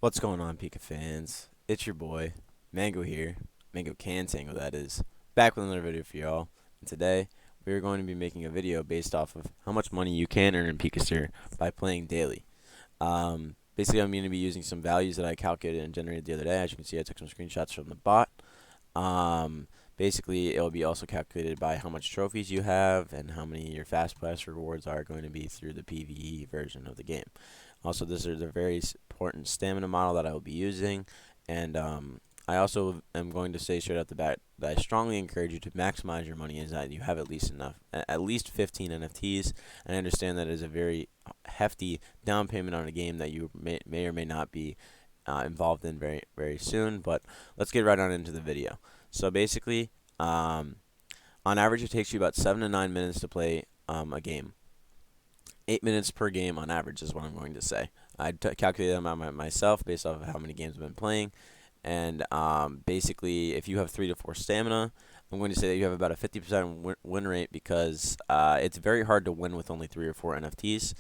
What's going on, Pika fans? It's your boy, Mango here. Mango Can Tango, that is. Back with another video for y'all. And today, we are going to be making a video based off of how much money you can earn in Pikaster by playing daily. Basically, I'm going to be using some values that I calculated and generated the other day. As you can see, I took some screenshots from the bot. Basically, it will be also calculated by how much trophies you have and how many your Fast Pass rewards are going to be through the PvE version of the game. Also, this is a very important stamina model that I will be using, and I also am going to say straight out the bat that I strongly encourage you to maximize your money, is that you have at least 15 NFTs. And I understand that it is a very hefty down payment on a game that you may or may not be involved in very soon. But let's get right on into the video. So basically, on average, it takes you about 7 to 9 minutes to play a game. 8 minutes per game on average is what I'm going to say. I calculated them myself based off of how many games I've been playing. And basically, if you have 3 to 4 stamina, I'm going to say that you have about a 50% win rate, because it's very hard to win with only 3 or 4 NFTs,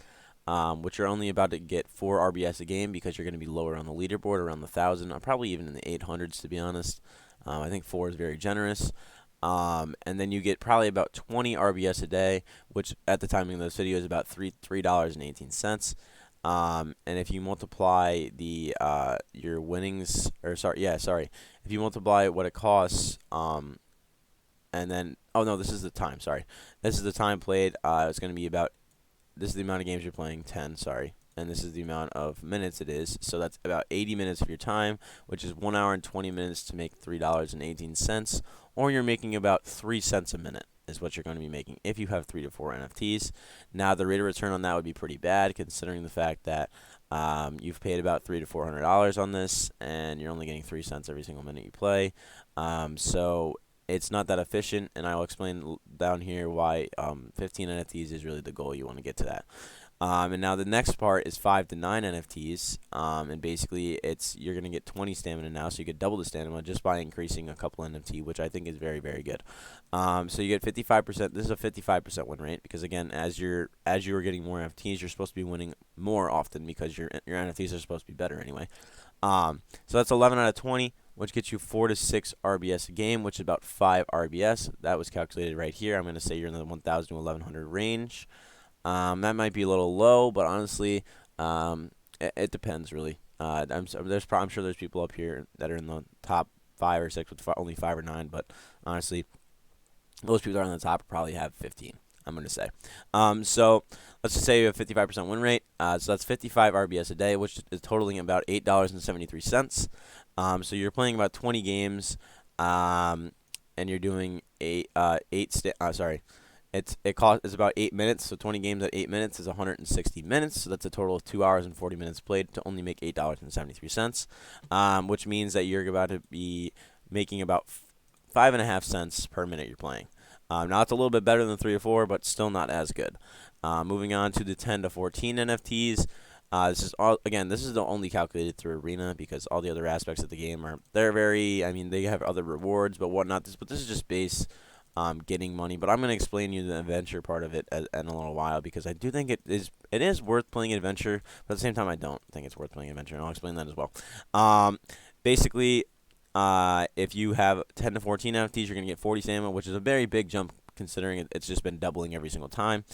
which you're only about to get 4 RBS a game, because you're going to be lower on the leaderboard, around the 1,000, probably even in the 800s, to be honest. I think 4 is very generous. And then you get probably about 20 RBS a day, which at the timing of this video is about $3.18. And if you multiply the your winnings, or sorry, if you multiply what it costs, and then this is the time. Sorry, this is the time played. It's going to be about, this is the amount of games you're playing, 10. Sorry. And this is the amount of minutes it is. So that's about 80 minutes of your time, which is 1 hour and 20 minutes to make $3.18, or you're making about 3 cents a minute is what you're going to be making if you have 3 to 4 NFTs. Now, the rate of return on that would be pretty bad, considering the fact that you've paid about $300 to $400 on this, and you're only getting 3 cents every single minute you play. So it's not that efficient, and I'll explain down here why 15 NFTs is really the goal. You want to get to that. And now the next part is 5 to 9 NFTs, and basically you're going to get 20 stamina now, so you get double the stamina just by increasing a couple NFT, which I think is very, very good. So you get 55%. This is a 55% win rate, because again, as you're getting more NFTs, you're supposed to be winning more often, because your NFTs are supposed to be better anyway. So that's 11 out of 20, which gets you 4 to 6 RBS a game, which is about 5 RBS. That was calculated right here. I'm going to say you're in the 1,000 to 1,100 range. That might be a little low, but honestly, it depends really. I'm sure there's people up here that are in the top 5 or 6 with only 5 or 9, but honestly, those people that are on the top probably have 15. I'm going to say. So let's just say you have 55% win rate. So that's 55 RBS a day, which is totaling about $8.73. So you're playing about 20 games, and you're doing it's about 8 minutes, so 20 games at 8 minutes is 160 minutes, so that's a total of 2 hours and 40 minutes played to only make $8.73, which means that you're about to be making about 5.5 cents per minute you're playing. Now, it's a little bit better than 3 or 4, but still not as good. Moving on to the 10 to 14 NFTs. This is the only calculated through Arena, because all the other aspects of the game they have other rewards but whatnot. But this is just base getting money. But I'm going to explain you the adventure part of it in a little while, because I do think it is worth playing adventure, but at the same time I don't think it's worth playing adventure, and I'll explain that as well. Basically, if you have 10 to 14 NFTs, you're going to get 40 stamina, which is a very big jump, considering it's just been doubling every single time.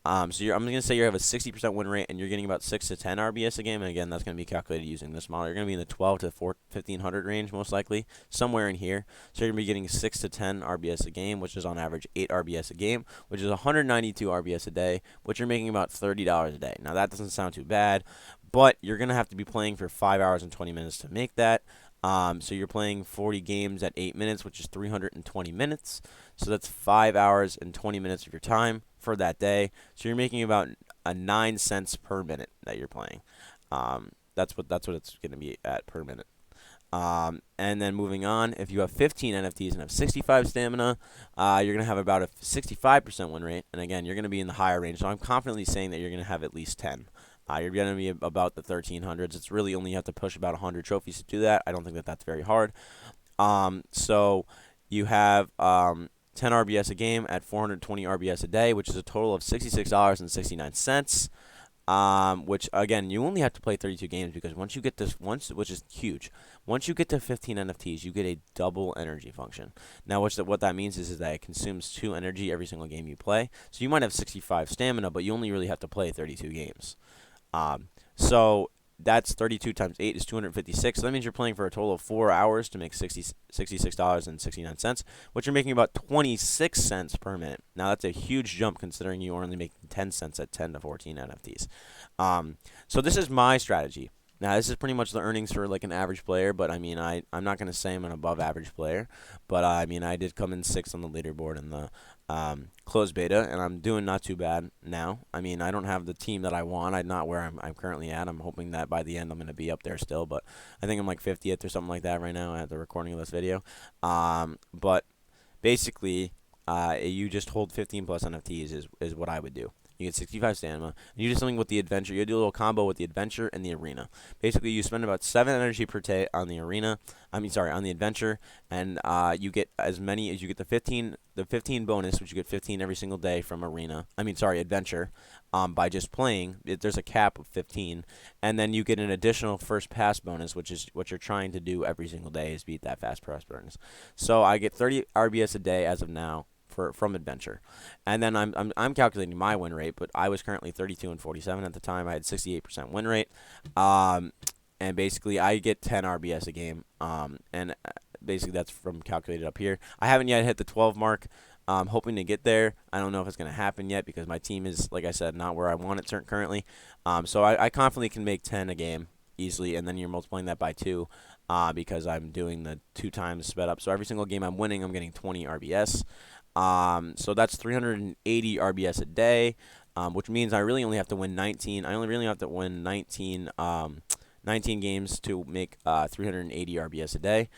I'm going to say you have a 60% win rate, and you're getting about 6 to 10 RBS a game. And again, that's going to be calculated using this model. You're going to be in the 12 to 1,500 range, most likely, somewhere in here. So you're going to be getting 6 to 10 RBS a game, which is on average 8 RBS a game, which is 192 RBS a day, which you're making about $30 a day. Now, that doesn't sound too bad, but you're going to have to be playing for 5 hours and 20 minutes to make that. So you're playing 40 games at 8 minutes, which is 320 minutes. So that's 5 hours and 20 minutes of your time for that day. So you're making about 9 cents per minute that you're playing. That's what it's going to be at per minute. And then moving on, if you have 15 NFTs and have 65 stamina, you're going to have about a 65% win rate. And again, you're going to be in the higher range. So I'm confidently saying that you're going to have at least 10. You're going to be about the 1300s. It's really only you have to push about 100 trophies to do that. I don't think that that's very hard. So you have 10 RBS a game at 420 RBS a day, which is a total of $66.69. Which again, you only have to play 32 games because once you get this, which is huge, once you get to 15 NFTs, you get a double energy function. Now, what that means is that it consumes 2 energy every single game you play. So you might have 65 stamina, but you only really have to play 32 games. So that's 32 times 8 is 256. So that means you're playing for a total of 4 hours to make $66.69, which you're making about 26 cents per minute. Now that's a huge jump considering you are only making 10 cents at 10 to 14 NFTs. So this is my strategy. Now this is pretty much the earnings for like an average player, but I mean I'm not gonna say I'm an above average player, but I mean I did come in 6th on the leaderboard in the closed beta, and I'm doing not too bad now. I mean I don't have the team that I want. I'm not where I'm currently at. I'm hoping that by the end I'm gonna be up there still, but I think I'm like 50th or something like that right now at the recording of this video. But basically, you just hold 15 plus NFTs is what I would do. You get 65 stamina. And you do something with the adventure. You do a little combo with the adventure and the arena. Basically, you spend about 7 energy per day on the arena. On the adventure, and you get as many as you get the 15 bonus, which you get 15 every single day from arena. Adventure. By just playing, there's a cap of 15, and then you get an additional first pass bonus, which is what you're trying to do every single day is beat that fast pass bonus. So I get 30 RBS a day as of now from adventure, and then I'm calculating my win rate, but I was currently 32 and 47 at the time. I had 68% win rate, and basically I get 10 RBS a game, and basically that's from calculated up here. I haven't yet hit the 12 mark. I'm hoping to get there. I don't know if it's going to happen yet because my team is, like I said, not where I want it currently. So I confidently can make 10 a game easily, and then you're multiplying that by 2 because I'm doing the 2 times sped up. So every single game I'm winning, I'm getting 20 RBS. So that's 380 RBS a day, which means I really only have to win 19. I only really have to win 19 games to make 380 RBS a day,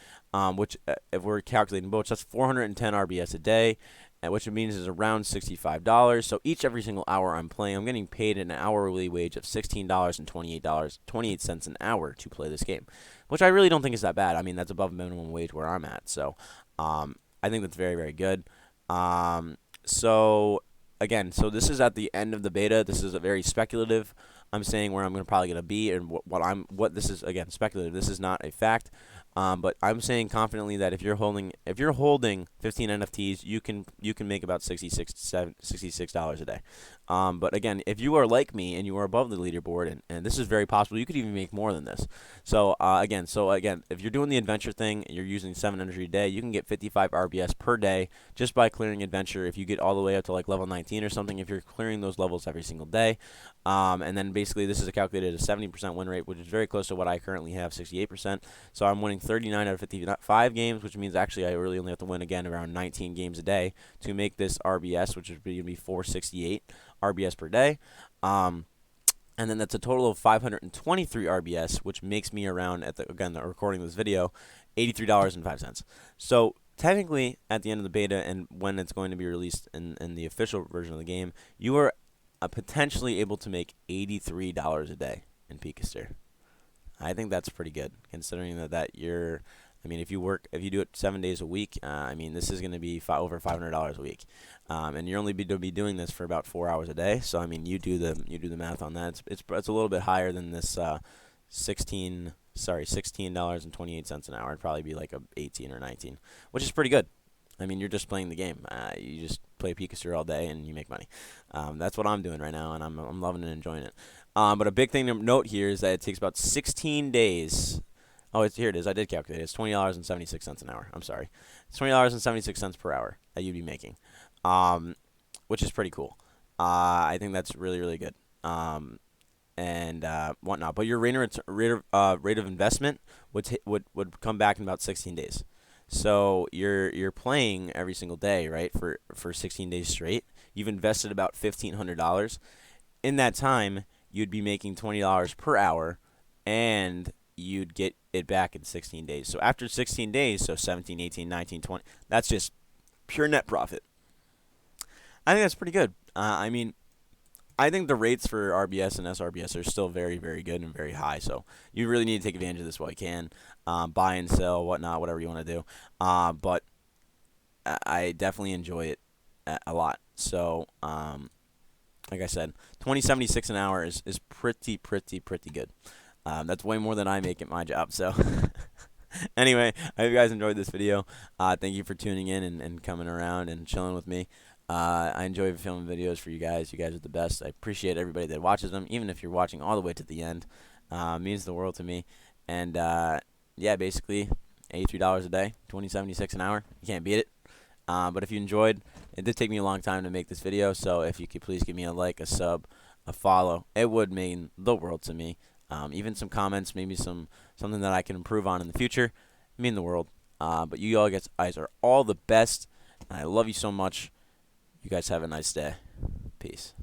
which if we're calculating both, that's 410 RBS a day, which means is around $65. So every single hour I'm playing, I'm getting paid an hourly wage of $16.28 an hour to play this game, which I really don't think is that bad. I mean, that's above minimum wage where I'm at. So I think that's very, very good. So this is at the end of the beta. This is a very speculative. I'm saying where I'm probably going to be and what this is, again, speculative. This is not a fact. But I'm saying confidently that if you're holding 15 NFTs, you can make about $66 a day. But again, if you are like me and you are above the leaderboard, and this is very possible, you could even make more than this. So again, if you're doing the adventure thing, and you're using 7 energy a day, you can get 55 RBS per day just by clearing adventure. If you get all the way up to like level 19 or something, if you're clearing those levels every single day, and then basically this is calculated a 70% win rate, which is very close to what I currently have, 68%. So I'm winning 39 out of 55 games, which means actually I really only have to win again around 19 games a day to make this RBS, which is going to be 468 RBS per day. And then that's a total of 523 RBS, which makes me around, the recording of this video, $83.05. So technically, at the end of the beta and when it's going to be released in the official version of the game, you are potentially able to make $83 a day in Pikaster. I think that's pretty good, considering that you're. I mean, if you do it 7 days a week, this is going to be over $500 a week, and you're only be doing this for about 4 hours a day. So I mean, you do the math on that. It's a little bit higher than this $16.28 an hour. It'd probably be like a 18 or 19, which is pretty good. I mean, you're just playing the game. You just play Pikaster all day and you make money. That's what I'm doing right now, and I'm loving and enjoying it. But a big thing to note here is that it takes about 16 days. Oh, here it is. I did calculate it. It's $20.76 an hour. I'm sorry. It's $20.76 per hour that you'd be making, which is pretty cool. I think that's really, really good. And whatnot. But your rate of investment would come back in about 16 days. So you're playing every single day, right? For 16 days straight. You've invested about $1,500. In that time, you'd be making $20 per hour, and you'd get it back in 16 days. So after 16 days, so 17, 18, 19, 20, that's just pure net profit. I think that's pretty good. I think the rates for RBS and SRBS are still very, very good and very high. So you really need to take advantage of this while you can. Buy and sell, whatnot, whatever you want to do. But I definitely enjoy it a lot. So like I said, 20.76 an hour is pretty good. That's way more than I make at my job. So anyway, I hope you guys enjoyed this video. Thank you for tuning in and coming around and chilling with me. I enjoy filming videos for you guys. You guys are the best. I appreciate everybody that watches them, even if you're watching all the way to the end. Means the world to me. And yeah, basically, $83 a day, 20.76 an hour. You can't beat it. But if you enjoyed, it did take me a long time to make this video, so if you could please give me a like, a sub, a follow, it would mean the world to me. Even some comments, maybe something that I can improve on in the future, mean the world. But you all guys are all the best, and I love you so much. You guys have a nice day. Peace.